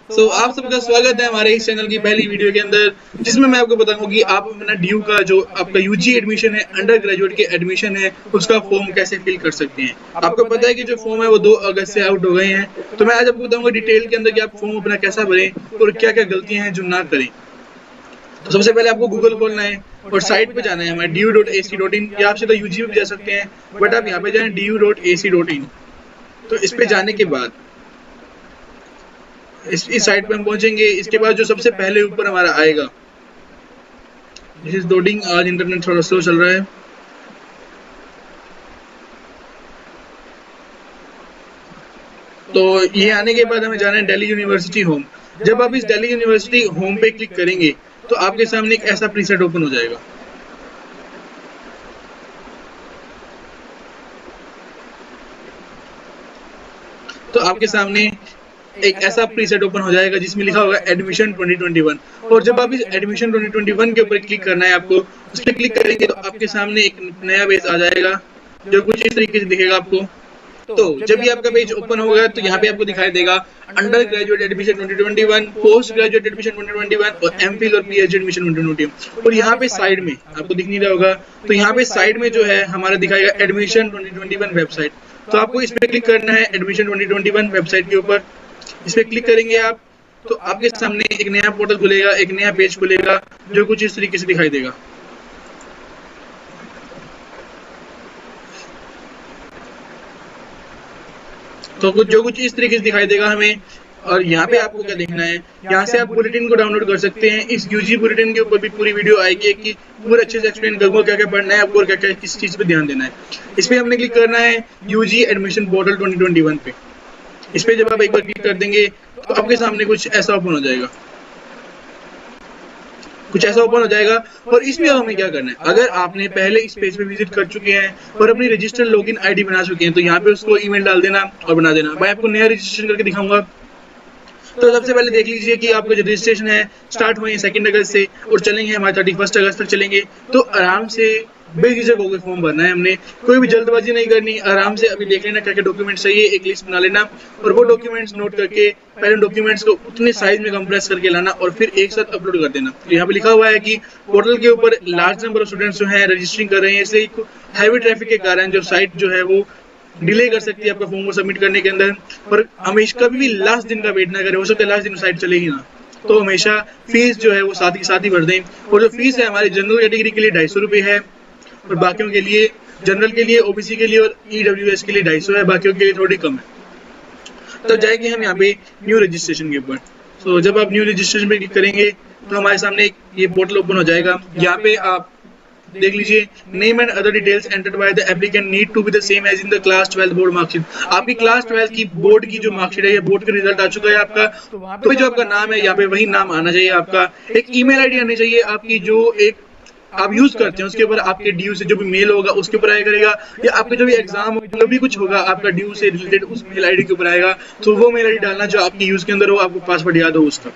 आप सबका स्वागत है हमारे इस चैनल की पहली वीडियो के अंदर, जिसमें मैं आपको बताऊंगा कि आप अपना ड्यू का जो आपका यूजी एडमिशन है, अंडर ग्रेजुएट के एडमिशन है, उसका फॉर्म कैसे फिल कर सकते हैं। आपको पता है कि जो फॉर्म है वो 2 अगस्त से आउट हो गए हैं, तो मैं आज आपको बताऊंगा डिटेल के अंदर कि आप फॉर्म अपना कैसा भरें और क्या क्या गलतियां हैं जो ना करें। तो सबसे पहले आपको गूगल खोलना है और साइट पे जाना है हमारे du.ac.in, या आप सीधा यूजी भी जा सकते हैं, बट आप यहाँ पे जाएं du.ac.in। तो इस पे जाने के बाद इस साइट पे हम पहुंचेंगे। इसके बाद जो सबसे पहले ऊपर हमारा आएगा, दिस इज लोडिंग, आज इंटरनेट थोड़ा स्लो चल रहा है। तो ये आने के बाद हमें जाना है दिल्ली यूनिवर्सिटी होम। जब आप इस दिल्ली यूनिवर्सिटी होम पे क्लिक करेंगे तो आपके सामने एक ऐसा प्रीसेट ओपन हो जाएगा। तो आपके सामने एक ऐसा प्रीसेट ओपन हो जाएगा जिसमें लिखा होगा एडमिशन 2021, और जब आप इस एडमिशन 2021 के ऊपर क्लिक करना है, आपको उस पर क्लिक करेंगे तो आपके सामने एक नया पेज आ जाएगा जो कुछ इस तरीके से दिखेगा आपको। तो जब भी आपका पेज ओपन होगा तो यहाँ पे आपको दिखाई देगा under graduate admission 2021, post graduate admission 2021 और एमफिल और पीएचडी एडमिशन 2021। और यहाँ पे साइड में आपको दिख नहीं रहा होगा, तो यहाँ पे साइड में जो है हमारा दिखाएगा एडमिशन 2021 वेबसाइट। तो आपको इस पे क्लिक करना है एडमिशन 2021 वेबसाइट के ऊपर। इस पे क्लिक करेंगे आप तो आपके सामने एक नया पोर्टल खुलेगा, एक नया पेज खुलेगा जो कुछ इस तरीके से दिखाई देगा। तो कुछ इस तरीके से दिखाई देगा हमें। और यहाँ पे आपको क्या देखना है, यहाँ से आप बुलेटिन को डाउनलोड कर सकते हैं। इस यूजी बुलेटिन के ऊपर भी पूरी वीडियो आएगी कि पूरे अच्छे से एक्सप्लेन करूंगा क्या क्या पढ़ना है आपको और क्या क्या किस चीज पे ध्यान देना है। इस पे हमने क्लिक करना है यूजी एडमिशन पोर्टल 2021 पे। इस पे जब आप एक बार क्लिक कर देंगे तो आपके सामने कुछ ऐसा ओपन हो जाएगा, और इसमें हमें क्या करना है। अगर आपने पहले इस पेज पे विजिट कर चुके हैं और अपनी रजिस्टर्ड लॉगिन आईडी बना चुके हैं तो यहाँ पे उसको ईमेल डाल देना और बना देना। मैं आपको नया रजिस्ट्रेशन करके दिखाऊंगा। तो सबसे पहले देख लीजिए कि आपका जो रजिस्ट्रेशन है स्टार्ट हुए 2 अगस्त से और चलेंगे हमारे 31 अगस्त तक चलेंगे। तो आराम से बेझिझक होकर फॉर्म भरना है हमने, कोई भी जल्दबाजी नहीं करनी। आराम से अभी देख लेना क्या क्या डॉक्यूमेंट चाहिए, एक लिस्ट बना लेना और वो डॉक्यूमेंट्स नोट करके पहले डॉक्यूमेंट्स को उतने साइज में कंप्रेस करके लाना और फिर एक साथ अपलोड कर देना। तो यहाँ पे लिखा हुआ है कि पोर्टल के ऊपर लार्ज नंबर ऑफ स्टूडेंट्स जो है रजिस्टरिंग कर रहे हैं, इसलिए हैवी ट्रैफिक के कारण जो साइट जो है वो डिले कर सकती है आपका फॉर्म को सबमिट करने के अंदर। पर हमेशा कभी भी लास्ट दिन का वेट ना करें, हो सकता है लास्ट दिन साइट चलेगी ना। तो हमेशा फीस जो है वो साथ ही भर दें। और जो फीस है हमारी जनरल कैटेगरी के लिए 250 रुपये है और बाकियों के लिए, जनरल के लिए, ओबीसी के लिए और ईडब्ल्यूएस के लिए 250 है, बाकियों के लिए थोड़ी कम है। तो जाएंगे हम यहाँ पे न्यू रजिस्ट्रेशन के ऊपर। तो जब आप न्यू रजिस्ट्रेशन पे क्लिक करेंगे तो हमारे सामने ये पोर्टल ओपन हो जाएगा। यहाँ पे आप देख लीजिए, name and other details entered by the applicant need to be the same as in the class 12 board marksheet. आपकी क्लास 12 की बोर्ड की जो मार्कशीट है, ये बोर्ड का रिजल्ट आ चुका है आपका, तो जो आपका नाम है यहाँ पे वही नाम आना चाहिए आपका। एक ईमेल आईडी आनी चाहिए आपकी जो एक आप यूज करते हैं, उसके ऊपर आपके ड्यू से जो भी मेल होगा उसके ऊपर आया करेगा, या आपके जो भी एग्जाम जो भी कुछ होगा आपका ड्यू से रिलेटेड उस मेल आईडी के ऊपर आएगा। तो वो मेल आईडी डालना जो आपकी यूज के अंदर हो, आपको पासवर्ड याद हो उसका,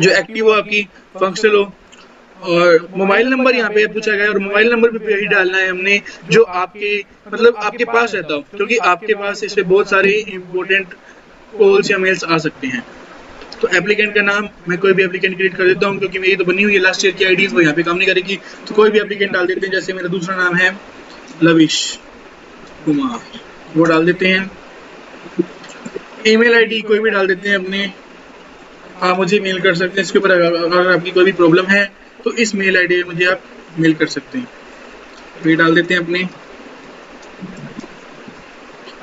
जो एक्टिव हो, आपकी फंक्शनल हो। और मोबाइल नंबर यहाँ पे पूछा गया है और मोबाइल नंबर भी यही डालना है हमने जो आपके मतलब आपके पास रहता हो, क्योंकि आपके पास इसमें बहुत सारे इंपॉर्टेंट कॉल्स या मेल्स आ सकते हैं। तो एप्लीकेंट का नाम मैं कोई भी एप्लीकेंट क्रिएट कर देता हूँ, क्योंकि मेरी तो बनी हुई है लास्ट ईयर की आईडी, वो यहाँ पे काम नहीं करेगी। तो कोई भी एप्लीकेंट डाल देते हैं, जैसे मेरा दूसरा नाम है लविश कुमार, वो डाल देते हैं। ईमेल आईडी कोई भी डाल देते हैं अपने, आप मुझे मेल कर सकते हैं इसके ऊपर। अगर आपकी कोई भी प्रॉब्लम है तो इस मेल आईडी में मुझे आप मेल कर सकते हैं। तो ये डाल देते हैं अपने।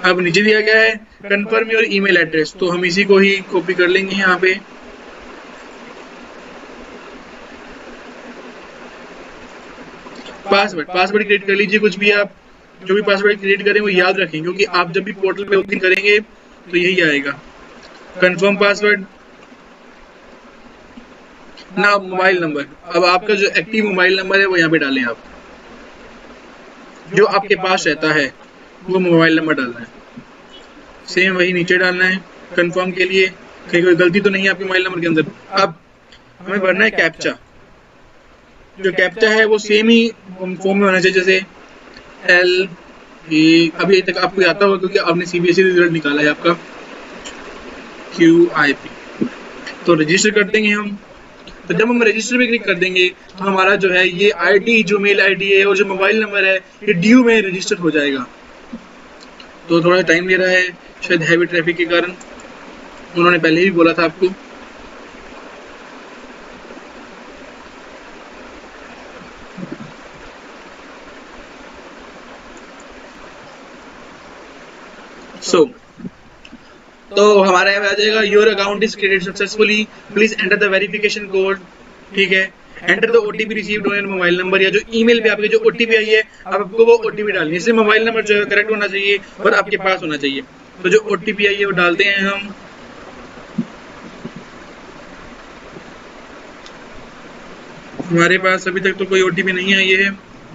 अब नीचे दिया गया है कंफर्म योर ईमेल एड्रेस, तो हम इसी को ही कॉपी कर लेंगे यहाँ पे। पासवर्ड क्रिएट कर लीजिए, कुछ भी आप जो भी पासवर्ड क्रिएट करें वो याद रखें, क्योंकि आप जब भी पोर्टल पे लॉगिन करेंगे तो यही आएगा कंफर्म पासवर्ड। ना मोबाइल नंबर, अब आपका जो एक्टिव मोबाइल नंबर है वो यहाँ पे डालें आप, जो आपके पास रहता है वो मोबाइल नंबर डालना है, सेम वही नीचे डालना है कंफर्म के लिए। कहीं कोई गलती तो नहीं है आपके मोबाइल नंबर के अंदर। अब हमें भरना है कैप्चा। जो कैप्चा है वो सेम ही फॉर्म में होना चाहिए, जैसे एल ए, अभी तक आपको आता होगा क्योंकि आपने सीबीएसई रिजल्ट निकाला है आपका QIP। तो रजिस्टर कर देंगे हम। तो जब हम रजिस्टर पे क्लिक कर देंगे तो हमारा जो है ये आईडी, जो मेल आईडी है और जो मोबाइल नंबर है, ये ड्यू में रजिस्टर हो जाएगा। तो थोड़ा टाइम ले रहा है, शायद हैवी ट्रैफिक के कारण, उन्होंने पहले ही बोला था आपको। तो हमारा यहाँ पे आ जाएगा your account is created successfully, please enter the verification code. ठीक है, enter the OTP received on your mobile number, या जो ईमेल पे आपके जो ओटीपी आई है अब आपको वो ओटीपी डालनी है। इससे मोबाइल नंबर जो है करेक्ट होना चाहिए और आपके पास होना चाहिए। तो जो ओटीपी आई है वो डालते हैं हम। हमारे पास अभी तक तो कोई ओटीपी नहीं आई है,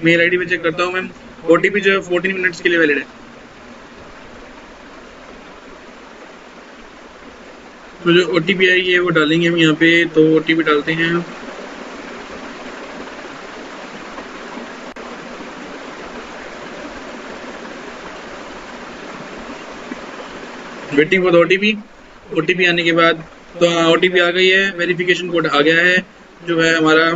मेल आईडी पे चेक करता हूँ मैं। ओटीपी जो है 14 मिनट्स के लिए वैलिड है। तो जो ओटीपी आई है वो डालेंगे हम यहाँ पे। तो ओटीपी डालते हैं, waiting for the OTP. OTP आने के बाद तो ओटीपी आ गई है, वेरिफिकेशन कोड आ गया है जो है हमारा।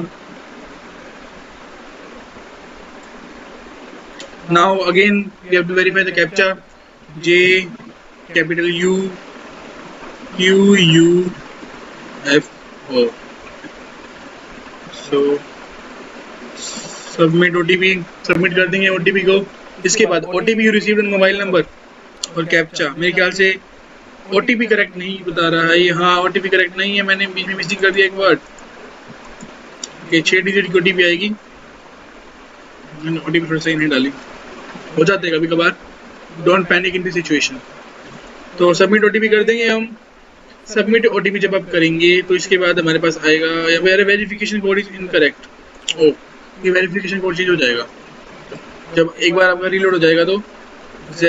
Now again we have to verify the captcha, J capital U Q U F O. So submit OTP, submit कर देंगे ओटीपी को। इसके बाद OTP you received on mobile number और कैप्चा। मेरे ख्याल से ओटीपी करेक्ट नहीं बता रहा है ये। हाँ, ओटीपी करेक्ट नहीं है, मैंने बीच में मिसिंग कर दिया एक वर्ड। ओके, 6 डिजिट की ओटीपी आएगी। मैंने ओटीपी फिर सही नहीं डाली, हो जाते हैं कभी कभार, don't panic in this situation. तो सबमिट ओटीपी कर देंगे हम। सबमिट ओटीपी जब आप करेंगे तो इसके बाद हमारे पास आएगा या मेरा वेरिफिकेशन कोड इज इनकरेक्ट। ओ, ये वेरिफिकेशन कोड चेंज हो जाएगा जब एक बार आपका रीलोड हो जाएगा। तो Z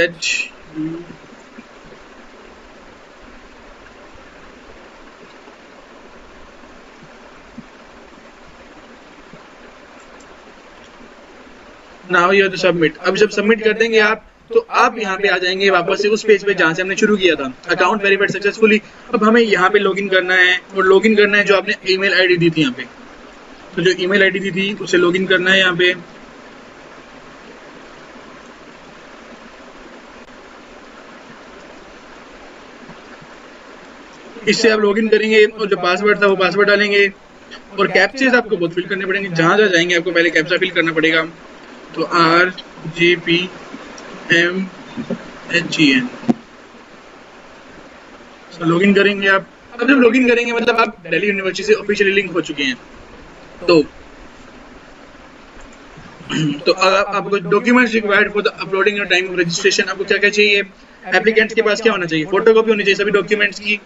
now you have to submit. अब जब सबमिट कर देंगे आप तो आप यहाँ पे आ जाएंगे वापस से उस पेज पे जहाँ से हमने शुरू किया था, अकाउंट वेरीफाइड सक्सेसफुली। अब हमें यहाँ पे लॉगिन करना है और लॉगिन करना है जो आपने ईमेल आईडी दी थी यहाँ पे। तो जो ईमेल आईडी दी थी उसे लॉगिन करना है यहाँ पे। इससे आप लॉगिन करेंगे और जो पासवर्ड था वो पासवर्ड डालेंगे और कैप्चेस आपको बहुत फिल करने पड़ेंगे। जहाँ जहाँ जाएंगे आपको पहले कैप्चा फिल करना पड़ेगा। तो RJPMHEN लॉगिन करेंगे आप। अब जब लॉगिन करेंगे मतलब आप दिल्ली यूनिवर्सिटी से ऑफिशियली लिंक हो चुके हैं। तो आपको documents required for the uploading your time of registration. आपको क्या क्या चाहिए? एप्लीकेंट्स के पास क्या होना चाहिए? फोटोकॉपी होनी चाहिए सभी डॉक्यूमेंट्स की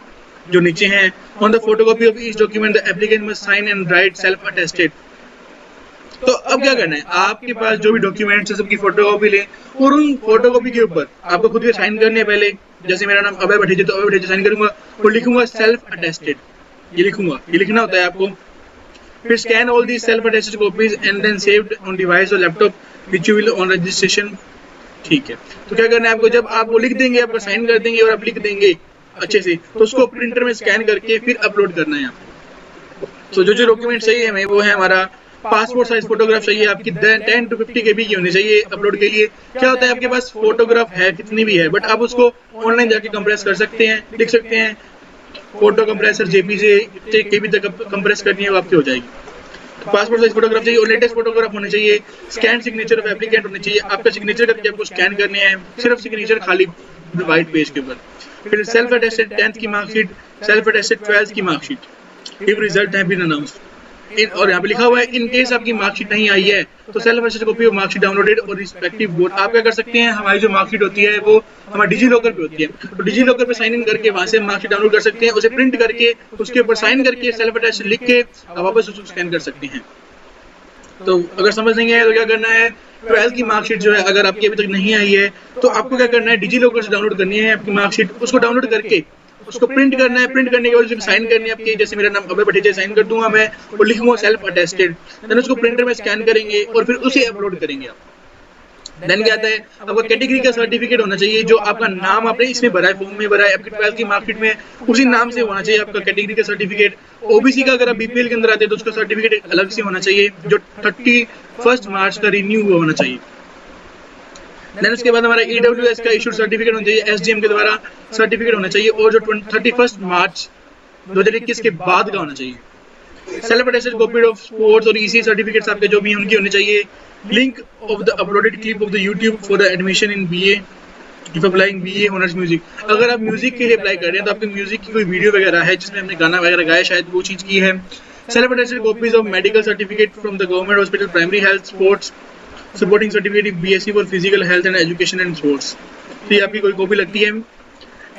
जो नीचे हैं। On the photocopy of each document the applicant must sign and write self attested. तो अब क्या करना है, आपके पास जो भी डॉक्यूमेंट्स है सबकी फोटोकॉपी लें और उन फोटोकॉपी के ऊपर आपको खुद के साइन करने हैं। पहले जैसे मेरा नाम अभय भट्टीजे, तो अभय भट्टीजे साइन करूंगा और लिखूंगा सेल्फ अटेस्टेड, ये लिखूंगा, ये लिखना होता है आपको। फिर scan all the self attested copies and then saved on device और laptop which you will on registration. ठीक है, तो क्या करना है आपको, जब आप वो लिख देंगे, आपको साइन कर देंगे और आप लिख देंगे अच्छे से, तो उसको प्रिंटर में स्कैन करके फिर अपलोड करना है आपको। तो जो जो डॉक्यूमेंट चाहिए हमें वो है हमारा पासपोर्ट साइज फोटोग्राफ चाहिए आपकी 10 to 50 KB की होनी चाहिए अपलोड के लिए। क्या होता है आपके पास फोटोग्राफ है कितनी भी है, बट आप उसको ऑनलाइन जाके कंप्रेस कर सकते हैं, लिख सकते हैं फोटो कंप्रेसर JPG KB तक कंप्रेस करनी है वो आपकी हो जाएगी। तो पासपोर्ट साइज फोटोग्राफ चाहिए और लेटेस्ट फोटोग्राफ होने चाहिए। स्कैन सिग्नेचर ऑफ एप्लीकेंट होने चाहिए, आपका सिग्नेचर करके आपको स्कैन करने हैं, सिर्फ सिग्नेचर खाली व्हाइट पेज के ऊपर। फिर सेल्फ अटेस्टेड 10th की मार्कशीट, सेल्फ अटेस्टेड 12th की marksheet if result have been announced. और यहाँ पे लिखा हुआ है इन केस आपकी मार्कशीट नहीं आई है तो self attested copy of marksheet downloaded और रिस्पेक्टिव बोर्ड। आप क्या कर सकते हैं, हमारी जो मार्कशीट होती है वो हमारे डिजी लॉकर पे होती है, तो डिजी लॉकर पे साइन इन करके वहां से मार्कशीट डाउनलोड कर सकते हैं, उसे प्रिंट करके उसके ऊपर साइन करके सेल्फ अटेस्टेड लिख के आप वापस उसको स्कैन कर सकते हैं। तो अगर समझ नहीं आया तो क्या करना है, 12th की मार्कशीट जो है अगर आपकी अभी तक नहीं आई है तो आपको क्या करना है, डिजी लॉकर से डाउनलोड करनी है आपकी मार्कशीट, उसको डाउनलोड करके उसको प्रिंट करना है। प्रिंट करने के बाद उसमें साइन करनी है आपकी, जैसे मेरा नाम अभय भट्टीजे साइन कर दूंगा मैं और लिखूंगा सेल्फ अटेस्टेड, देन उसको प्रिंटर में स्कैन करेंगे और फिर उसे अपलोड करेंगे आप। देन क्या आता है, आपका कैटेगरी का सर्टिफिकेट होना चाहिए, जो आपका नाम आपने इसमें भरा है, फॉर्म में भरा है, आपकी 12th की मार्कशीट में उसी नाम से होना चाहिए आपका कैटेगरी का सर्टिफिकेट। ओबीसी का अगर आप बीपीएल के अंदर आते हैं तो उसका सर्टिफिकेट एक अलग से होना चाहिए, जो 31 मार्च का रिन्यू हुआ होना चाहिए। देन उसके बाद हमारा ईडब्ल्यूएस का इशूड सर्टिफिकेट होना चाहिए, एसडीएम के द्वारा सर्टिफिकेट होना चाहिए, और जो 31 मार्च 2021 के बाद का होना चाहिए। Self attested copy of sports और ईसी सर्टिफिकेट्स आपके जो भी उनकी होनी चाहिए। Link of the uploaded clip of the YouTube for the admission in BA if applying BA honours music. अगर आप म्यूजिक के लिए अप्लाई कर रहे हैं तो आपके म्यूजिक की कोई वीडियो वगैरह है जिसमें हमने गाना वगैरह गाया, शायद वो चीज़ की है। Self attested copies of medical certificate from the government hospital primary health sports supporting certificate BSc for physical health and education and sports, तो ये आपकी कोई कॉपी लगती है।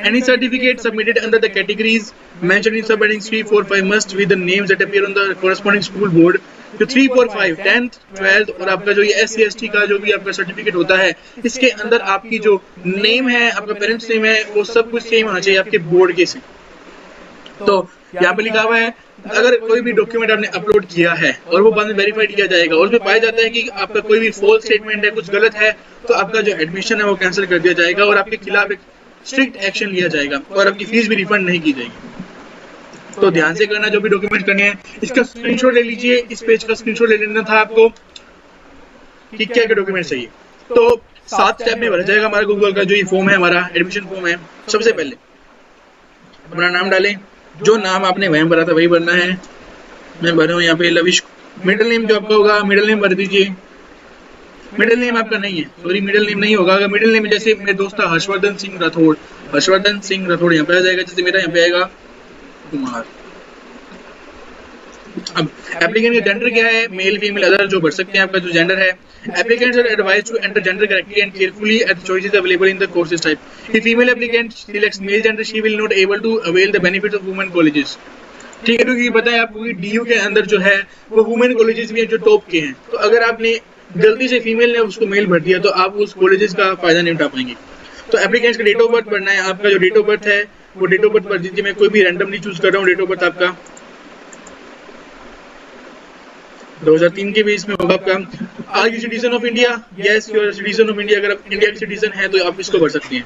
Any certificate submitted under the categories mentioned in subheadings 3, 4, 5 must with the names that appear on the corresponding school board। जो 3, 4, 5, 10th, 12th और आपका जो ये SC ST का जो भी आपका सर्टिफिकेट होता है, इसके अंदर आपकी जो नेम है, आपका पेरेंट्स नेम है, वो सब कुछ सेम होना चाहिए आपके बोर्ड के से। तो यहाँ पे लिखा हुआ है, अगर कोई भी डॉक्यूमेंट आपने अपलोड किया है और वो बाद में वेरीफाइड किया जाएगा और उसमें पाया जाता है कि आपका कोई भी फॉल्स स्टेटमेंट है, कुछ गलत है, तो आपका जो एडमिशन है वो कैंसिल कर दिया जाएगा और आपके खिलाफ एक स्ट्रिक्ट एक्शन लिया जाएगा और आपकी फीस भी रिफंड नहीं की जाएगी। तो ध्यान से करना, जो भी डॉक्यूमेंट करने हैं इसका स्क्रीनशॉट ले लीजिए, इस पेज का स्क्रीनशॉट ले लेना था आपको कि क्या क्या डॉक्यूमेंट चाहिए। तो 7 स्टेप में भरा जाएगा हमारा गूगल का जो ये फॉर्म है, हमारा एडमिशन फॉर्म है। सबसे पहले अपना नाम डालें, जो नाम आपने वहीं भरा था वही भरना है। मैं भर रहा हूँ यहाँ पे लविश। मिडिल नेम जो आपका होगा, मिडिल नेम भर दीजिए। मिडिल नेम आपका नहीं है, सॉरी मिडिल नेम नहीं होगा। अगर मिडिल नेम जैसे मेरे दोस्त था हर्षवर्धन सिंह राठौड़, हर्षवर्धन सिंह राठौड़ यहाँ पे आ जाएगा, जैसे मेरा यहाँ पे आएगा कुमार। अब एप्लीकेंट का जेंडर क्या है, मेल फीमेल अदर जो भर सकते हैं आपका जो जेंडर है। Applicants are advised to enter gender correctly and carefully at choices available in the courses type. If female applicant selects male gender she will not able to avail the benefits of women colleges. ठीक है, क्योंकि बताएं आपको कि DU के अंदर जो है वो वुमेन कॉलेजेस भी हैं जो टॉप के हैं, तो अगर आपने गलती से फीमेल ने उसको मेल भर दिया तो आप उस कॉलेजेस का फायदा नहीं उठा पाएंगे। तो एप्लीकेंट्स का डेट ऑफ बर्थ भरना है, आपका जो डेट ऑफ बर्थ है वो डेट ऑफ बर्थ भर दीजिए। मैं कोई भी रैंडमली चूज कर रहा हूँ। डेट ऑफ बर्थ आपका 2003 के बेस में होगा आपका। Are you citizen of India? Yes you are citizen of India. अगर आप इंडिया के सिटीजन हैं तो आप इसको भर सकते हैं।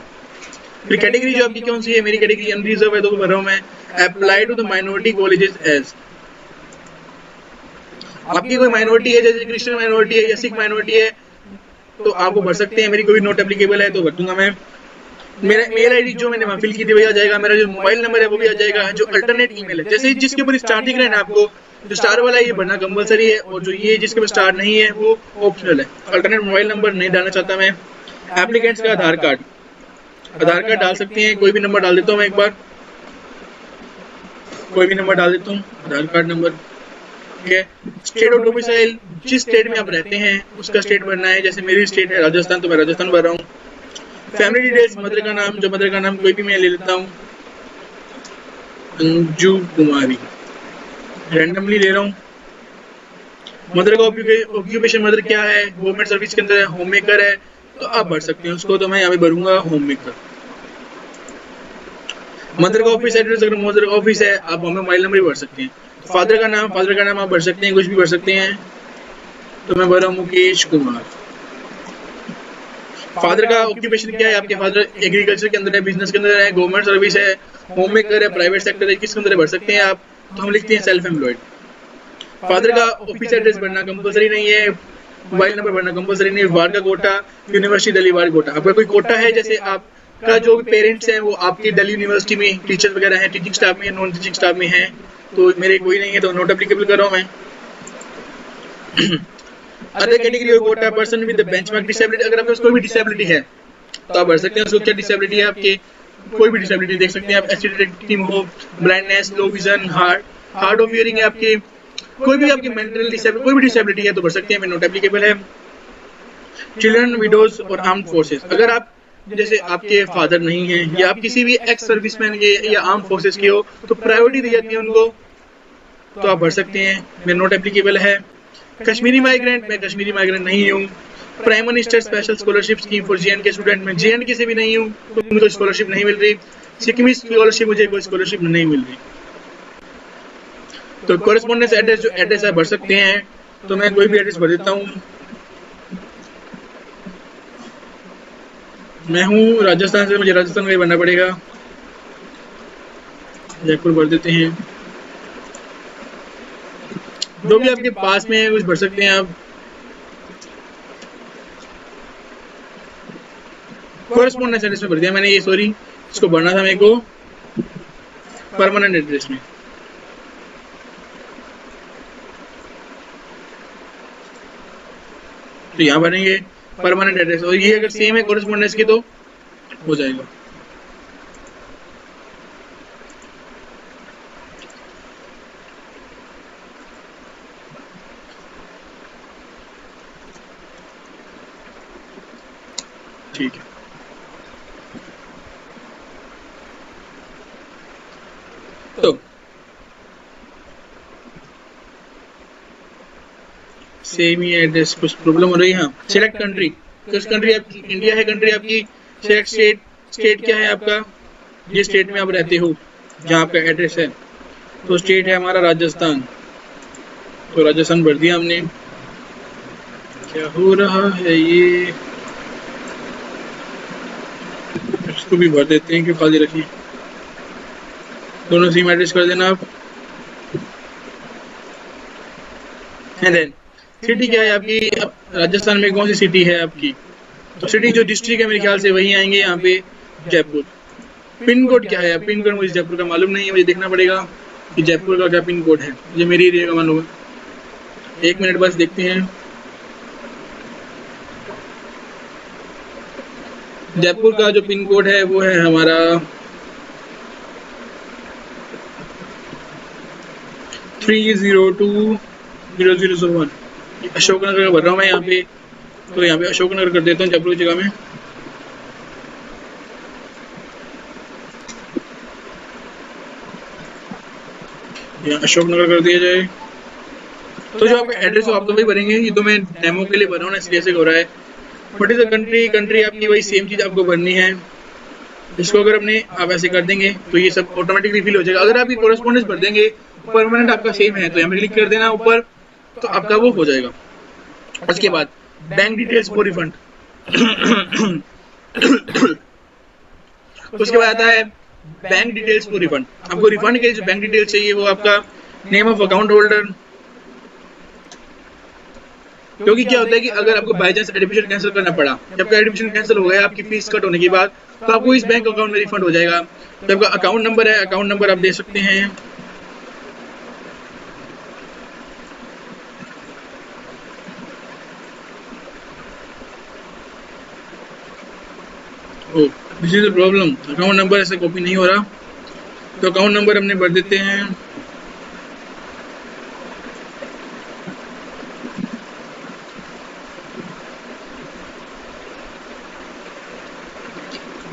फिर कैटेगरी जो आपकी कौन सी है, मेरी कैटेगरी अनरिजर्व है तो भर रहा हूँ मैं। Apply to the minority colleges as. आपकी कोई माइनॉरिटी है, जैसे क्रिश्चियन माइनॉरिटी है या सिख माइनॉरिटी है, तो आप वो भर सकते हैं। मेरी कोई नॉट एप्लीकेबल है तो भर दूंगा मैं। मेरा मेल आईडी जो मैंने वहाँ फिल की थी वही आ जाएगा। मेरा जो मोबाइल नंबर है वो भी आ जाएगा। जो अल्टरनेट ईमेल है, जैसे जिसके ऊपर स्टार दिख रहा है ना आपको, जो स्टार वाला है ये भरना कंपलसरी है, और जो ये जिसके ऊपर स्टार नहीं है वो ऑप्शनल है। अल्टरनेट मोबाइल नंबर नहीं डालना चाहता मैं। एप्लीकेंट्स का आधार कार्ड डाल सकते हैं। कोई भी नंबर डाल देता हूँ मैं, एक बार कोई भी नंबर डाल देता हूँ, Aadhaar card number. State of domicile, जिस स्टेट में आप रहते हैं उसका स्टेट भरना है। जैसे मेरी स्टेट है राजस्थान तो मैं राजस्थान भर रहा हूँ। फैमिली डिटेल्स, मदर का नाम, जो मदर का नाम कोई भी मैं ले लेता हूँ, अंजू कुमारी, रैंडमली ले रहा हूँ। मदर का ऑक्यूपेशन, मदर क्या है, गवर्नमेंट सर्विस के अंदर है, होम मेकर है, तो आप भर सकते हैं उसको। तो मैं यहाँ पे भरूंगा होम मेकर। मदर का ऑफिस एड्रेस, अगर मदर का ऑफिस है आप हमें मोबाइल नंबर ही भर सकते हैं। फादर का नाम आप भर सकते हैं, कुछ भी भर सकते हैं। तो मैं भर रहा हूँ मुकेश कुमार। फादर का ऑक्यूपेशन क्या है, आपके फादर एग्रीकल्चर के अंदर है, बिजनेस के अंदर है, गवर्नमेंट सर्विस है, होम मेकर है, प्राइवेट सेक्टर है, किसके अंदर भर सकते हैं आप, तो हम लिखते हैं सेल्फ एम्प्लॉयड। फादर का ऑफिस एड्रेस भरना कंपलसरी नहीं है, मोबाइल नंबर भरना कंपलसरी नहीं है। वार्ड का कोटा, यूनिवर्सिटी दिल्ली वार्ड कोटा। आपका कोई कोटा है, जैसे आपका जो पेरेंट्स हैं वो आपकी दिल्ली यूनिवर्सिटी में टीचर वगैरह हैं, टीचिंग स्टाफ में, नॉन टीचिंग स्टाफ में हैं, तो मेरे कोई नहीं है तो नॉट एप्लीकेबल कर रहा हूँ मैं। Other category of quota, person with benchmark disability, अगर आपके पास कोई भी डिसेबिलिटी है तो आप भर सकते हैं। उसको क्या डिसेबिलिटी है आपके, कोई भी डिसेबिलिटी देख सकते हैं आप। एसिडिटी हो, blindness, low vision, hard of hearing है आपके, कोई भी आपकी मेंटल डिसेबिलिटी, कोई भी डिसेबिलिटी है तो भर सकते हैं, मैं नॉट एप्लीकेबल है। चिल्ड्रन, विडोज और आर्म्ड फोर्सेस, अगर आप जैसे आपके फादर नहीं है या आप किसी भी एक्स सर्विसमैन के या आर्म फोर्सेस के हो तो प्रायोरिटी दी जाती है उनको, तो आप भर सकते हैं, मैं नॉट एप्लीकेबल है। कश्मीरी माइग्रेंट, मैं कश्मीरी माइग्रेंट नहीं हूँ। Prime minister special scholarship scheme for JNK student, मैं JNK से भी नहीं हूँ तो मुझे स्कॉलरशिप नहीं मिल रही। सिक्किमी स्कॉलरशिप, मुझे कोई स्कॉलरशिप नहीं मिल रही। तो कॉरेस्पॉन्डेंस एड्रेस, जो एड्रेस आप भर सकते हैं, तो मैं कोई भी एड्रेस भर देता हूँ। मैं हूँ राजस्थान से, मुझे राजस्थान का ही बनना पड़ेगा। जयपुर भर देते हैं। जो भी आपके पास में है कुछ भर सकते हैं आप। कोरेस्पोंडेंस एड्रेस में भर दिया मैंने ये, सॉरी इसको भरना था मेरे को परमानेंट एड्रेस में। तो यहाँ भरेंगे परमानेंट एड्रेस, और ये अगर सेम है कोरेस्पोंडेंस की तो हो जाएगा। ठीक है, तो सेम ही एड्रेस, कुछ प्रॉब्लम हो रही है। हाँ, सिलेक्ट कंट्री, किस कंट्री आपकी, इंडिया है कंट्री आपकी। सिलेक्ट स्टेट, स्टेट क्या है आपका, जिस स्टेट में आप रहते हो जहाँ आपका एड्रेस है। तो स्टेट है हमारा राजस्थान, तो राजस्थान भर दिया हमने। क्या हो रहा है ये, इसको भी भर देते हैं कि खाली रखिए, दोनों सेम एड्रेस कर देना आप। एंड देन सिटी क्या है आपकी, राजस्थान में कौन सी सिटी है आपकी। तो सिटी जो डिस्ट्रिक्ट है मेरे ख्याल से वही आएंगे यहाँ पे, जयपुर। पिन कोड क्या है, पिन कोड मुझे जयपुर का मालूम नहीं है, मुझे देखना पड़ेगा कि जयपुर का क्या पिन कोड है, जो मेरी एरिया का मालूम है। 1 मिनट बस देखते हैं। जयपुर का जो पिन कोड है वो है हमारा 302001। अशोकनगर का भर रहा हूँ मैं यहाँ पे, तो यहाँ पे अशोकनगर कर देता हूँ जयपुर की जगह में। यहाँ अशोकनगर कर दिया जाए। तो जो आपका एड्रेस हो आप तो वही भरेंगे, ये तो मैं डेमो के लिए भर रहा हूँ ना, इसलिए ऐसे हो रहा है। What is the country, country आपकी वही सेम चीज़ आपको भरनी है। इसको अगर अपने आप ऐसे कर देंगे तो ये सब ऑटोमेटिकली फिल हो जाएगा। अगर आप ये कोरेस्पोंडेंस भर देंगे, परमानेंट आपका सेम है, तो यहाँ पे क्लिक कर देना ऊपर, तो आपका वो हो जाएगा। उसके बाद बैंक डिटेल्स फॉर रिफंड। उसके बाद आता है बैंक डिटेल्स फॉर रिफंड। आपको रिफंड के जो बैंक डिटेल्स चाहिए वो आपका नेम ऑफ अकाउंट होल्डर, क्योंकि क्या होता है कि अगर आपको बाई चांस एडमिशन कैंसिल करना पड़ा, जब आपका एडमिशन कैंसिल हो गया आपकी फीस कट होने के बाद, तो आपको इस बैंक अकाउंट में रिफंड हो जाएगा। तो आपका अकाउंट नंबर है, अकाउंट नंबर आप दे सकते हैं। Oh, this is the problem, account number ऐसे कॉपी नहीं हो रहा, तो अकाउंट नंबर हमने भर देते हैं।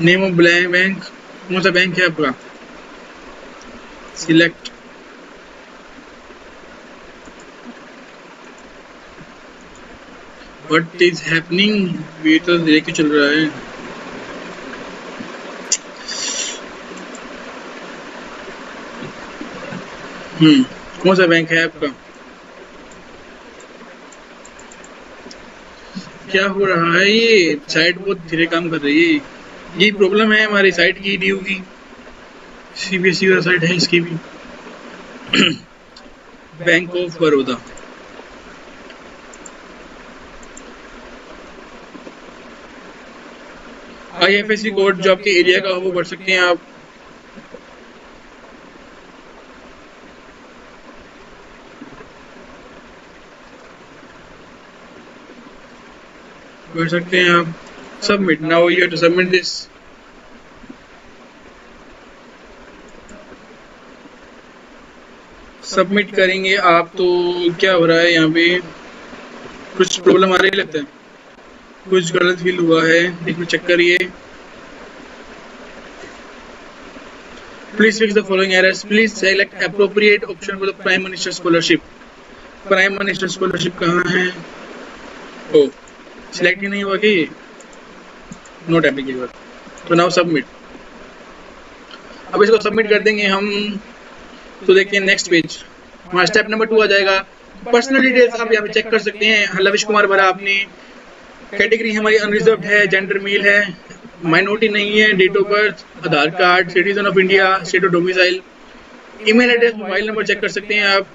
नेम ऑफ बैंक, कौन सा बैंक है आपका, सिलेक्ट। व्हाट इज हैपनिंग, ये तो लेके चल रहा है। कौन सा बैंक है आपका, क्या हो रहा है, ये साइट बहुत धीरे काम कर रही है। यही प्रॉब्लम है हमारी साइट की, डी की सीबीएसई वाला साइट है इसकी भी। Bank of Baroda, IFSC code जो आपके एरिया का हो वो भर सकते हैं आप। कर सकते हैं आप। Submit, now you have to submit this. Submit करेंगे आप, तो क्या हो रहा है यहाँ पे, कुछ प्रॉब्लम आ रही लगता है, कुछ गलत फील हुआ है, देखो चेक करिए। Please fix the following errors, please select appropriate option for the prime minister scholarship. Prime minister scholarship कहाँ है, ओ सिलेक्ट ही नहीं हुआ कि नोट एप्लीकेबल, तो नाउ सबमिट। अब इसको सबमिट कर देंगे हम, तो देखते हैं नेक्स्ट पेज, हमारा स्टेप नंबर 2 आ जाएगा। पर्सनल डिटेल्स आप यहाँ पे चेक कर सकते हैं। लविश कुमार भरा आपने, कैटेगरी हमारी अनरिजर्व्ड है, जेंडर मेल है, माइनॉरिटी नहीं है, date of birth, Aadhaar card, citizen of India, state of domicile, email address, mobile number check कर सकते हैं आप,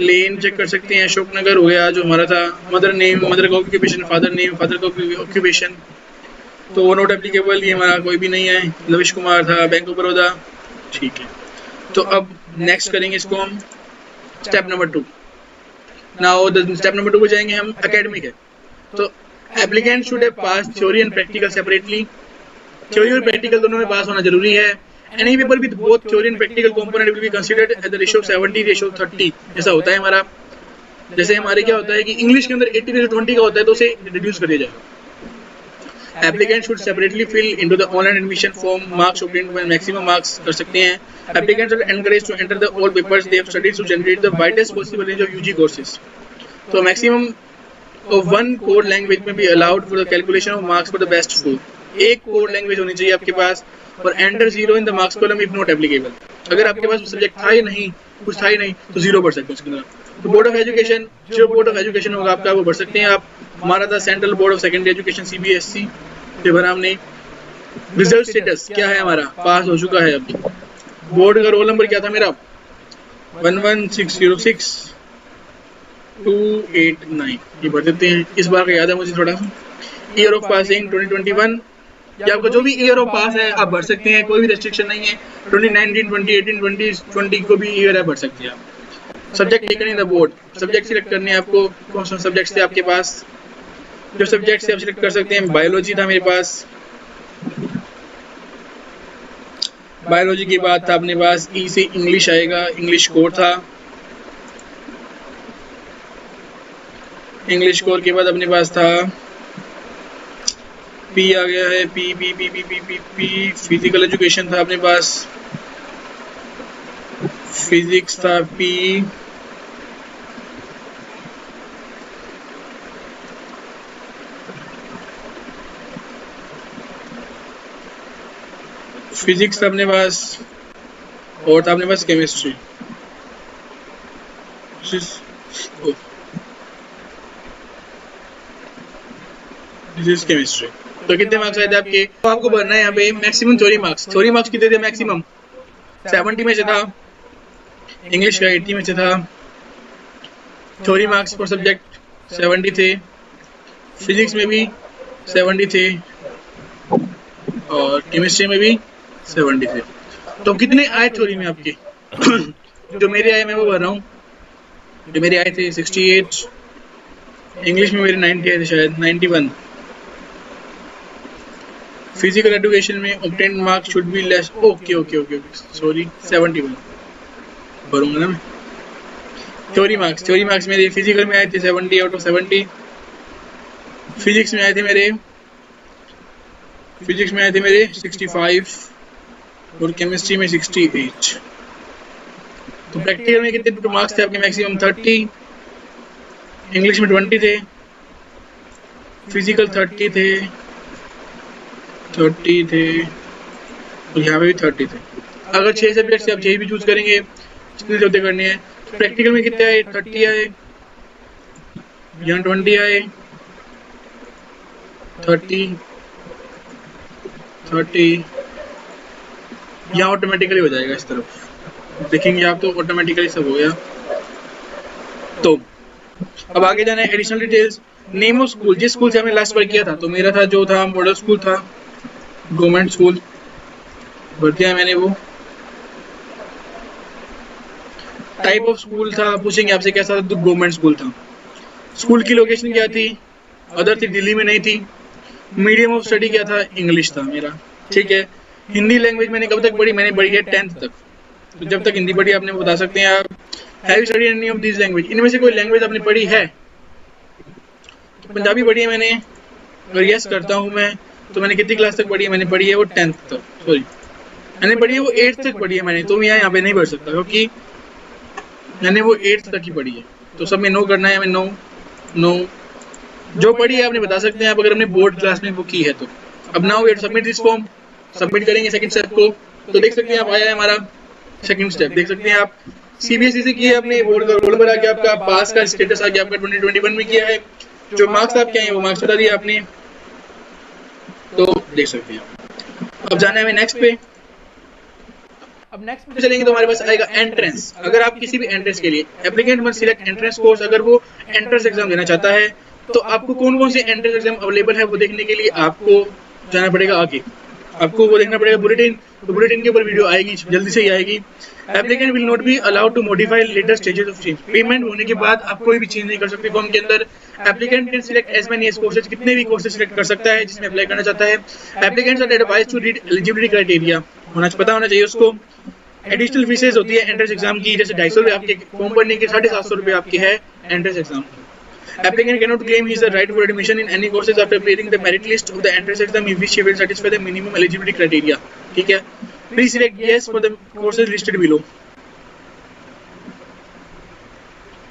लेन चेक कर सकते हैं, अशोक नगर हो गया जो हमारा था, मदर नेम, मदर का ऑक्यूपेशन, फादर नेम, फादर का ऑक्यूपेशन, तो नोट एप्लीकेबल, ये हमारा कोई भी नहीं है, लविश कुमार था, बैंक ऑफ बड़ौदा, ठीक है। तो अब नेक्स्ट करेंगे इसको हम step number 2। Now step number 2 को जाएंगे हम, एकेडमिक है। तो applicant should have pass theory and practical separately, theory और प्रैक्टिकल दोनों में पास होना जरूरी है। Any paper with both theory and practical component will be considered at the ratio 70:30, ऐसा होता है हमारा। जैसे हमारे क्या होता है कि इंग्लिश के अंदर 80:20 का होता है, तो उसे रिड्यूस कर दिया जाएगा। Applicant should separately fill into the online admission form, marks obtained when maximum marks कर सकते हैं। Applicants are encouraged to enter the all papers they have studied to generate the widest possible range of UG courses. तो maximum of one core language may be allowed for the calculation of marks for the best score। एक core language होनी चाहिए आपके पास, और enter 0 in the marks column if not applicable. अगर आपके पास subject था ही नहीं, कुछ था ही नहीं, तो 0 भर सकते हैं उसके अंदर। तो बोर्ड ऑफ एजुकेशन, जो बोर्ड ऑफ एजुकेशन होगा आपका, वो भर सकते हैं आप। हमारा था central board of secondary education CBSE, ये भरा हमने। रिजल्ट स्टेटस क्या है हमारा, पास हो चुका है अभी। बोर्ड का रोल नंबर क्या था मेरा, 11606-289, ये भर देते हैं। इस बार का याद है मुझे थोड़ा सा। ईयर ऑफ पासिंग 2021, या आपका जो भी ईयर ऑफ पास है आप भर सकते हैं, कोई भी रेस्ट्रिक्शन नहीं है। 2019, 2018, 2020 को भी ईयर है भर सकते हैं आप। Subject taken in the board, subject select करने हैं आपको, कौन सा सब्जेक्ट थे आपके पास। जो सब्जेक्ट से आप सिलेक्ट कर सकते हैं, बायोलॉजी था मेरे पास, बायोलॉजी के बाद था अपने पास ई से इंग्लिश आएगा, इंग्लिश कोर था। इंग्लिश कोर के बाद अपने पास था पी आ गया है, P P P P P P P physical education था अपने पास, फिजिक्स था पी, फिजिक्स था अपने पास, और था अपने पास केमिस्ट्री। This is chemistry. तो कितने मार्क्स आए थे आपके, तो आपको भरना है यहाँ पे maximum theory marks. Theory marks कितने थे मैक्सिमम, 70 में से था, इंग्लिश का 80 में से था। थ्योरी मार्क्स पर सब्जेक्ट 70 थे, फिजिक्स में भी 70 थे, और केमिस्ट्री में भी 70 थे। तो कितने आए थ्योरी में आपके जो मेरे आए मैं वो भर रहा हूँ। जो मेरे आए थे 68, इंग्लिश में मेरे 90 आए थे शायद, 91। फिजिकल एजुकेशन में obtained marks should be less, okay okay okay sorry 71 भरूंगा ना मैं। थ्योरी मार्क्स मेरे फिजिकल में आए थे 70 आउट ऑफ 70, फिजिक्स में आए थे मेरे 65, और केमिस्ट्री में 68। तो प्रैक्टिकल में कितने मार्क्स थे आपके मैक्सिमम 30, इंग्लिश में 20 थे, फिजिकल 30 थे, और यहाँ पे भी 30 थे। अगर 6 सब्जेक्ट से आप यही भी चूज करेंगे, जितने चौथे करने हैं। प्रैक्टिकल में कितने आए, 30 आए, यहाँ 20 आए, 30 यहाँ ऑटोमेटिकली हो जाएगा। इस तरफ देखेंगे आप तो ऑटोमेटिकली सब हो गया। तो अब आगे जाना है additional details. Name of school, जिस स्कूल से हमने लास्ट बार किया था, तो मेरा था जो था मॉडल स्कूल था, गवर्नमेंट स्कूल भर दिया है मैंने वो। टाइप ऑफ स्कूल था, पूछेंगे आपसे कैसा था, तो गवर्नमेंट स्कूल था। स्कूल की लोकेशन क्या थी, अदर थी, दिल्ली में नहीं थी। मीडियम ऑफ स्टडी क्या था, इंग्लिश था मेरा, ठीक है। हिंदी लैंग्वेज मैंने कब तक पढ़ी, मैंने पढ़ी है 10th तक। तो जब तक हिंदी पढ़ी आपने बता सकते हैं आप। Have you studied any of this language, इनमें से कोई लैंग्वेज आपने पढ़ी है। तो पंजाबी पढ़ी है मैंने, अगर यस करता हूँ मैं, तो मैंने कितनी क्लास तक पढ़ी है, मैंने पढ़ी है वो 10th तक, सॉरी मैंने पढ़ी है वो 8th तक पढ़ी है मैंने। तो मैं यहाँ पे नहीं पढ़ सकता क्योंकि मैंने वो 8th तक ही पढ़ी है। तो सब में नो करना है, हमें नो जो पढ़ी है आपने बता सकते हैं आप, अगर हमने बोर्ड क्लास में वो की है तो। अब now we submit this form, submit करेंगे सेकंड स्टेप को। तो देख सकते हैं आप, आया है हमारा सेकंड स्टेप, देख सकते हैं आप। CBSE से किया है आपने, बोर्ड का रोल नंबर आ गया आपका, पास का स्टेटस आ गया आपका, 2021 में किया है। जो मार्क्स आपके आए हैं वो मार्क्स बता दिए आपने। तो देख सकते हैं। अब जाना है हमें नेक्स्ट पे। अब नेक्स्ट पे चलेंगे तो हमारे पास आएगा एंट्रेंस। अगर आप किसी भी एंट्रेंस के लिए applicant must select entrance course, अगर वो एंट्रेंस एग्जाम देना चाहता है तो आपको कौन कौन से एंट्रेंस एग्जाम अवेलेबल है वो देखने के लिए आपको जाना पड़ेगा आगे, आपको वो देखना पड़ेगा बुलेटिन। तो बुलेटिन के ऊपर वीडियो आएगी, जल्दी से ही आएगी। Applicant will not be allowed to modify later stages of change. Payment होने के बाद आप कोई भी चेंज नहीं कर सकते फॉर्म के अंदर। Applicant can select as many as courses, कितने भी कोर्सेज सिलेक्ट कर सकता है जिसमें अप्लाई करना चाहता है। Applicants are advised to read eligibility criteria, पता होना चाहिए उसको। एडिशनल फीसेज होती है एंट्रेंस एग्जाम की, जैसे 250 रुपये आपके फॉर्म भरने के, 750 रुपये आपकी है एंट्रेंस एग्जाम की। Applicant cannot claim his right for admission in any courses after clearing the merit list of the entrance exam if which he will satisfy the minimum eligibility criteria. ठीक है, please select yes for the courses listed below.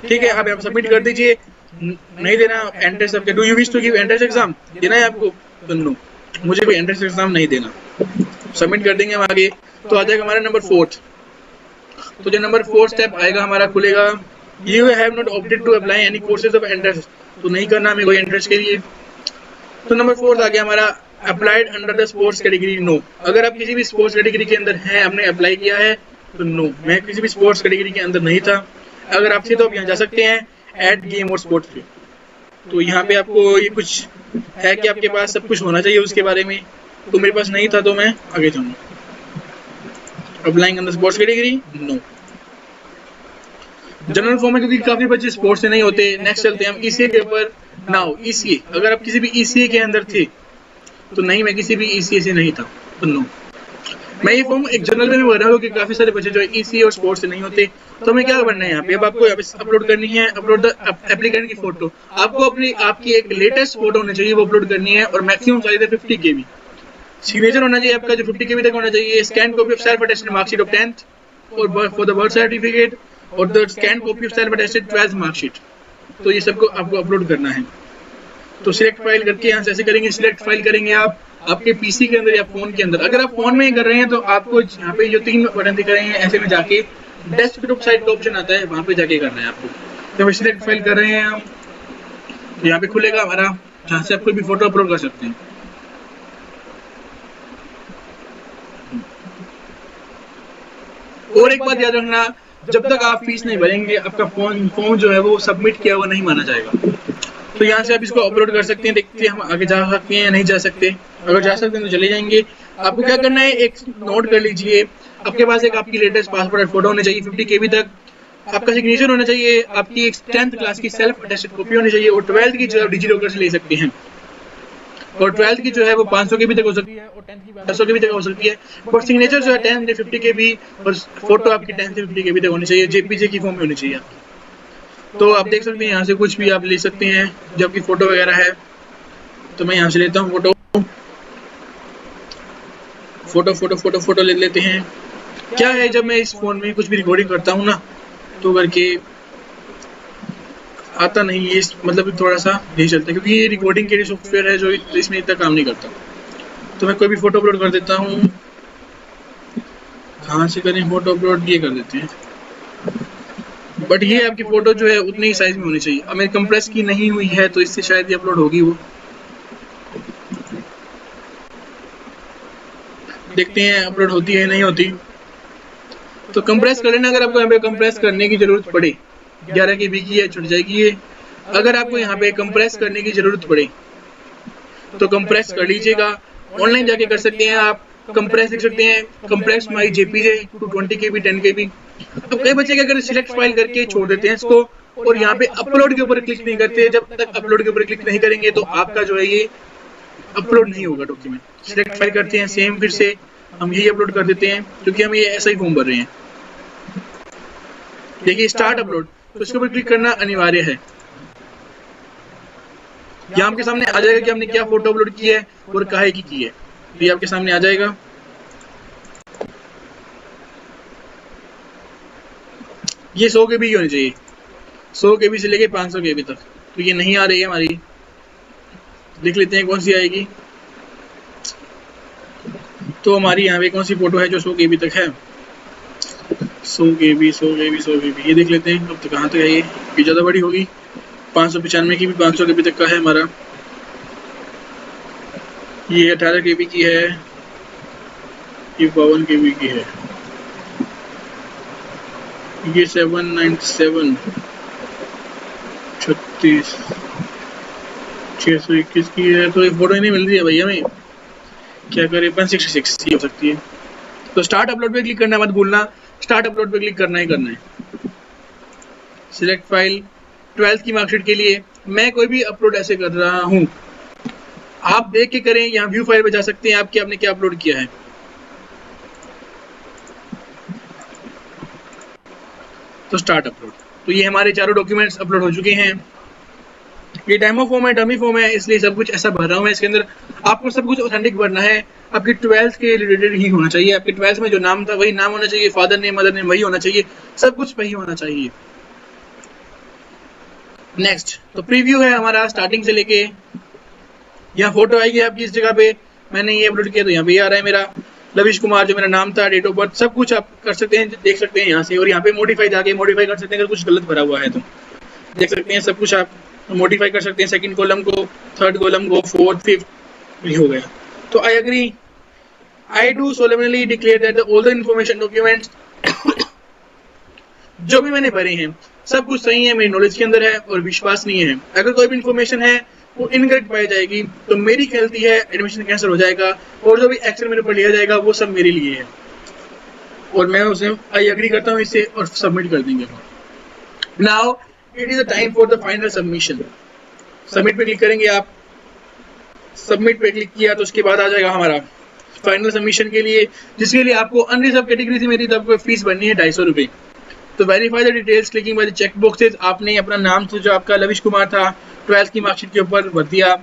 ठीक है, आप यहाँ submit कर दीजिए। नहीं देना एंट्रेंस आपके, do you wish to give entrance exam, देना है आपको तो नो, मुझे कोई एंट्रेंस एग्जाम नहीं देना। सबमिट कर देंगे हम आगे। तो आ जाएगा हमारा नंबर 4। तो जो नंबर 4 स्टेप आएगा हमारा खुलेगा, You have not opted to apply any courses of entrance, तो नहीं करना हमें कोई एंट्रेंस के लिए। तो नंबर 4 आ गया हमारा, applied under the sports category, no. अगर आप किसी भी स्पोर्ट्स कैटेगरी के अंदर हैं, आपने अप्लाई किया है तो नो। मैं किसी भी स्पोर्ट्स कैटेगरी के अंदर नहीं था। अगर आप थे तो आप यहाँ जा सकते हैं ऐड गेम और स्पोर्ट्स पे। तो यहाँ पे आपको ये कुछ है कि आपके पास सब कुछ होना चाहिए उसके बारे में, तो मेरे पास नहीं था तो मैं आगे जाऊँगा। Applying under sports category, no. General form में क्योंकि काफी बच्चे स्पोर्ट्स से नहीं होते। नेक्स्ट चलते हैं हम ईसीए के ऊपर। नाउ ईसीए, अगर आप किसी भी ईसीए के अंदर थे तो नहीं, मैं किसी भी ईसीए से नहीं था तो नो। मैं ये फॉर्म एक जनरल में भर रहा हूँ क्योंकि काफी सारे बच्चे जो ईसीए और स्पोर्ट्स से नहीं होते। तो हमें क्या करना है यहाँ पे, अब आपको यहाँ पे अपलोड करनी है, अपलोड द एप्लीकेंट की फोटो। आपको आपकी एक लेटेस्ट फोटो होनी चाहिए, वो अपलोड करनी है और मैक्सिमम साइज है 50 KB। सिग्नेचर होना चाहिए आपका जो 50 KB तक होना चाहिए। Scan copy of self attested marksheet of 10th और फॉर द बर्थ सर्टिफिकेट और the scan copy of self attested 12th marksheet. तो ये सबको आपको अपलोड करना है। तो सिलेक्ट फाइल करके यहाँ से ऐसे करेंगे, सिलेक्ट फाइल करेंगे आप आपके पीसी के अंदर या फोन के अंदर। अगर आप फोन में ही कर रहे हैं तो आपको यहाँ पे जो 3 बटन दिख रहे हैं ऐसे में जाके डेस्कटॉप साइड का ऑप्शन आता है, वहां पे जाके करना है आपको। तो सिलेक्ट फाइल कर रहे हैं हम, यहाँ पे खुलेगा हमारा, जहाँ से आप कोई भी फोटो अपलोड कर सकते हैं। और एक बात याद रखना, जब तक आप फीस नहीं भरेंगे आपका फॉर्म जो है वो सबमिट किया हुआ नहीं माना जाएगा। तो यहाँ से आप इसको अपलोड कर सकते हैं। देखते हैं हम आगे जा सकते हैं या नहीं जा सकते। अगर जा सकते हैं तो चले जाएंगे। आपको क्या करना है, एक नोट कर लीजिए, आपके पास एक आपकी लेटेस्ट पासपोर्ट फोटो होनी चाहिए 50 KB तक, आपका सिग्नेचर होना चाहिए, आपकी एक 10th क्लास की सेल्फ अटेस्टेड कॉपी होनी चाहिए और 12th की जो है डिजिलॉकर से ले सकते हैं। और 12th की जो है वो 500 KB तक हो सकती है और 10th की 500 KB तक हो सकती है। और सिग्नेचर जो है 10 से 50 KB और फोटो आपकी 10 से 50 KB तक होनी चाहिए, JPG की फॉर्म में होनी चाहिए। तो आप देख सकते हैं यहाँ से कुछ भी आप ले सकते हैं जो आपकी फोटो वगैरह है। तो मैं यहाँ से लेता हूँ फोटो ले लेते हैं। क्या है, जब मैं इस फोन में कुछ भी रिकॉर्डिंग करता हूँ ना तो करके आता नहीं ये, मतलब थोड़ा सा नहीं चलता क्योंकि ये रिकॉर्डिंग के लिए सॉफ्टवेयर है जो इसमें इतना काम नहीं करता। तो मैं कोई भी फोटो अपलोड कर देता हूँ। कहाँ से करें फोटो अपलोड, ये कर देते हैं। बट ये आपकी फोटो जो है उतनी ही साइज में होनी चाहिए। अब मेरी कंप्रेस की नहीं हुई है तो इससे शायद ये अपलोड होगी। वो देखते हैं अपलोड होती है नहीं होती। तो कंप्रेस कर लेना, अगर आपको यहाँ पे कंप्रेस करने की जरूरत पड़े, 11 KB की है छुट जाएगी ये। अगर आपको यहाँ पे कंप्रेस करने की जरूरत पड़े तो कंप्रेस कर लीजिएगा। ऑनलाइन जाके कर सकते हैं आप, कंप्रेस देख सकते हैं, compress my JPG to 20 KB 10 KB। अब कई बच्चे क्या करते हैं, सिलेक्ट फाइल करके छोड़ देते हैं इसको और यहाँ पे अपलोड के ऊपर क्लिक नहीं करते। जब तक अपलोड के ऊपर क्लिक नहीं करेंगे तो आपका जो है ये अपलोड नहीं होगा डॉक्यूमेंट। सिलेक्ट फाइल करते हैं, सेम फिर से हम यही अपलोड कर देते हैं क्योंकि हम ये ऐसा ही फॉर्म भर रहे हैं। देखिए स्टार्ट अपलोड, तो इसके ऊपर क्लिक करना अनिवार्य है। यहाँ आपके सामने आ जाएगा कि हमने क्या फोटो अपलोड की है और काहे की है। ये आपके सामने आ जाएगा। ये 100 KB की होनी चाहिए, 100 KB से लेके 500 KB तक। तो ये नहीं आ रही है हमारी, देख लेते हैं कौन सी आएगी। तो हमारी यहाँ पे कौन सी फोटो है जो 100 KB तक है। 100 KB ये देख लेते हैं अब तक कहाँ तक है। ये ज़्यादा बड़ी होगी, 595 की भी 500 KB तक का है हमारा। ये 18 KB की है, ये 52 KB की है, ये 797 36 621 की है। तो ये फोटो ही नहीं मिल रही है भैया, हमें क्या करें? 166 की हो सकती है। तो स्टार्ट अपलोड पे क्लिक करना मत भूलना, स्टार्ट अपलोड पे क्लिक करना ही करना है। सिलेक्ट फाइल 12th की मार्कशीट के लिए मैं कोई भी अपलोड ऐसे कर रहा हूँ, आप देख के करें। यहाँ व्यू फाइल पे जा सकते हैं आपके, आपने क्या अपलोड किया है। तो स्टार्ट अपलोड, तो ये हमारे चारों डॉक्यूमेंट्स अपलोड हो चुके हैं। ये डेमो फॉर्म है, डमी फॉर्म है, इसलिए सब कुछ ऐसा भर रहा हूँ मैं। इसके अंदर आपको सब कुछ ऑथेंटिक भरना है, आपकी 12th के रिलेटेड ही होना चाहिए। आपके 12th में जो नाम था वही नाम होना चाहिए, फादर नेम मदर नेम वही होना चाहिए, सब कुछ वही होना चाहिए। नेक्स्ट, तो प्रीव्यू है हमारा स्टार्टिंग से लेके, यहाँ फोटो आएगी आपकी इस जगह पे। मैंने ये अपलोड किया तो यहाँ पे आ रहा है मेरा लविश कुमार, जो मेरा नाम था, डेट ऑफ बर्थ, सब कुछ आप कर सकते हैं, देख सकते हैं यहाँ से। और यहाँ पे मॉडिफाई जाके मॉडिफाई कर सकते हैं, अगर कुछ गलत भरा हुआ है तो देख सकते हैं, सब कुछ आप मॉडिफाई कर सकते हैं। सेकंड कॉलम को, थर्ड कॉलम को, फोर्थ, फिफ्थ, ये हो गया। तो I agree, I do solemnly declare that all the information documents जो भी मैंने भरे हैं सब कुछ सही है, मेरी नॉलेज के अंदर है और विश्वसनीय है। अगर कोई भी इन्फॉर्मेशन है वो इनकरेक्ट पाई जाएगी तो मेरी गलती है, एडमिशन कैंसिल हो जाएगा, और जो भी एक्शन मेरे ऊपर लिया जाएगा वो सब मेरे लिए है। और मैं उसे आई एग्री करता हूँ इससे, और सबमिट कर देंगे। Now it is the time for the final submission. Submit पे क्लिक करेंगे आप। सबमिट पे क्लिक किया तो उसके बाद आ जाएगा हमारा फाइनल सबमिशन के लिए, जिसके लिए आपको अनरिजर्व कैटेगरी से मेरी तरफ फीस भरनी है 250 रुपये। तो verify the details clicking by the check boxes. आपने अपना नाम तो जो आपका लविश कुमार था 12th की मार्कशीट के ऊपर भर दिया,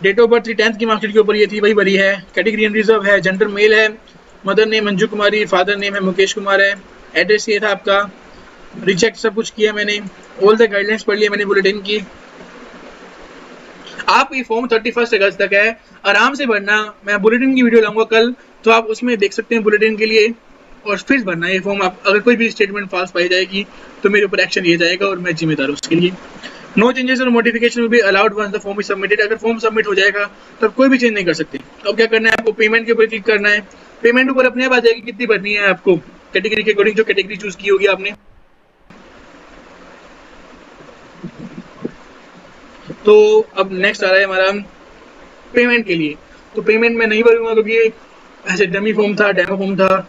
डेट ऑफ बर्थ 10th की मार्कशीट के ऊपर ये थी वही भरी है, कैटेगरी अनरिजर्व है, जेंडर मेल है, मदर नेम मंजू कुमारी, फादर नेम है मुकेश कुमार है, एड्रेस ये था आपका, रिजेक्ट सब कुछ किया मैंने, ऑल द गाइडलाइंस पढ़ लिया मैंने बुलेटिन की। आप ये फॉर्म 31 अगस्त तक है, आराम से भरना। मैं बुलेटिन की वीडियो लाऊंगा कल, तो आप उसमें देख सकते हैं बुलेटिन के लिए, और फिर भरना है ये फॉर्म। आप अगर कोई भी स्टेटमेंट फॉल्स पाई जाएगी तो मेरे ऊपर एक्शन लिया जाएगा और मैं जिम्मेदार हूँ उसके लिए। नो चेंजेस और modification will be allowed once the form is submitted. अगर फॉर्म सबमिट हो जाएगा तो आप कोई भी चेंज नहीं कर सकते। अब क्या करना है, आपको पेमेंट के ऊपर क्लिक करना है। पेमेंट ऊपर अपने आप आ जाएगी कितनी भरनी है आपको, कैटेगरी के अकॉर्डिंग जो कैटेगरी चूज की होगी आपने। तो अब नेक्स्ट आ रहा है हमारा पेमेंट के लिए। तो पेमेंट मैं नहीं भरूंगा क्योंकि ऐसे डमी फॉर्म था, डेमो फॉर्म था,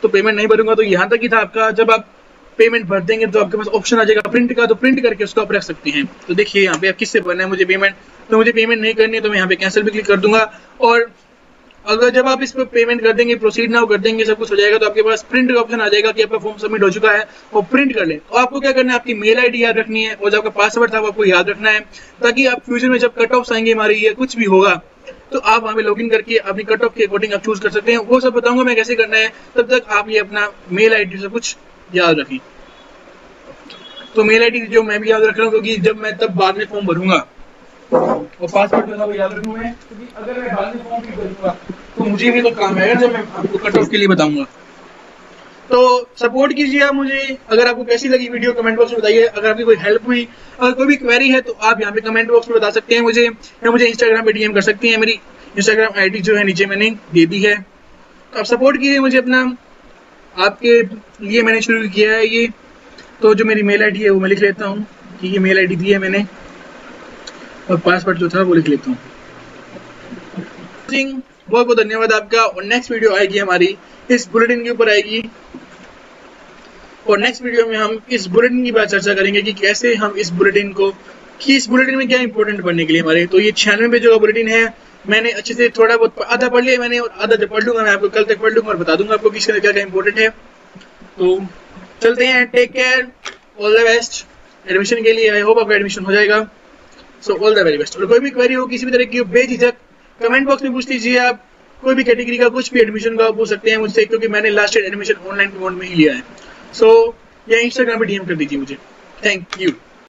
तो पेमेंट नहीं भरूंगा। तो यहाँ तक ही था आपका। जब आप पेमेंट भर देंगे तो आपके पास ऑप्शन आ जाएगा प्रिंट का, तो प्रिंट करके उसको आप रख सकते हैं। तो देखिए यहाँ पे आप किससे भरना है मुझे पेमेंट, तो मुझे पेमेंट नहीं करनी है तो मैं यहाँ पे कैंसिल पे क्लिक कर दूंगा। और अगर जब आप इस पर पेमेंट कर देंगे, प्रोसीड नाउ कर देंगे, सब कुछ हो जाएगा, तो आपके पास प्रिंट का ऑप्शन आ जाएगा कि आपका फॉर्म सबमिट हो चुका है, और प्रिंट कर लें। तो आपको क्या करना है, आपकी मेल आईडी याद रखनी है और जो आपका पासवर्ड था वो आपको याद रखना है, ताकि आप फ्यूचर में जब कट ऑफ आएंगे हमारी या कुछ भी होगा तो आप वहाँ पे लॉगिन करके अपनी कट ऑफ के अकॉर्डिंग आप चूज कर सकते हैं। वो सब बताऊंगा मैं कैसे करना है, तब तक आप ये अपना मेल आईडी सब कुछ याद रखें। तो मेल आईडी जो मैं भी याद रख रहा हूँ, क्योंकि जब मैं तब बाद में फॉर्म भरूंगा और पासवर्ड जो था वो याद रखूंगा मैं, क्योंकि अगर मैं बाद में फॉर्म फिल करूंगा तो मुझे भी तो काम है जब मैं आपको कट ऑफ के लिए बताऊंगा। तो सपोर्ट कीजिए आप मुझे। अगर आपको कैसी लगी वीडियो कमेंट बॉक्स में बताइए। अगर आपकी कोई हेल्प हुई, अगर कोई भी क्वेरी है तो आप यहाँ पे कमेंट बॉक्स में बता सकते हैं मुझे, या मुझे इंस्टाग्राम पे डीएम कर सकती हैं। मेरी इंस्टाग्राम आईडी जो है नीचे मैंने दे दी है। तो आप सपोर्ट कीजिए मुझे अपना, आपके लिए मैंने शुरू किया है ये। तो जो मेरी मेल आईडी है वो मैं लिख लेता हूँ कि ये मेल आईडी दी है मैंने, और पासवर्ड जो था वो लिख लेता हूँ। बहुत बहुत धन्यवाद आपका। और नेक्स्ट वीडियो आएगी हमारी इस बुलेटिन के ऊपर आएगी, और नेक्स्ट वीडियो में हम इस बुलेटिन की बात चर्चा करेंगे कि कैसे हम इस बुलेटिन को, कि इस बुलेटिन में क्या इंपॉर्टेंट पढ़ने के लिए हमारे। तो ये 96 पेज का बुलेटिन है, मैंने अच्छे से थोड़ा बहुत आधा पढ़ लिया मैंने, और आधा जब पढ़ लूंगा मैं आपको कल तक पढ़ लूंगा और बता दूंगा आपको कि इसके अंदर क्या क्या इंपॉर्टेंट है। तो चलते हैं, take care, all the best admission के लिए। आई होप आपका एडमिशन हो जाएगा। So all the very best. और कोई भी क्वेरी हो किसी भी तरह की, बेझिझक कमेंट बॉक्स में पूछ लीजिए। आप कोई भी कैटेगरी का कुछ भी एडमिशन का पूछ सकते हैं मुझसे, क्योंकि मैंने last year admission online mode में ही लिया है। सो या इंस्टाग्राम पे डीएम कर दीजिए मुझे। Thank you.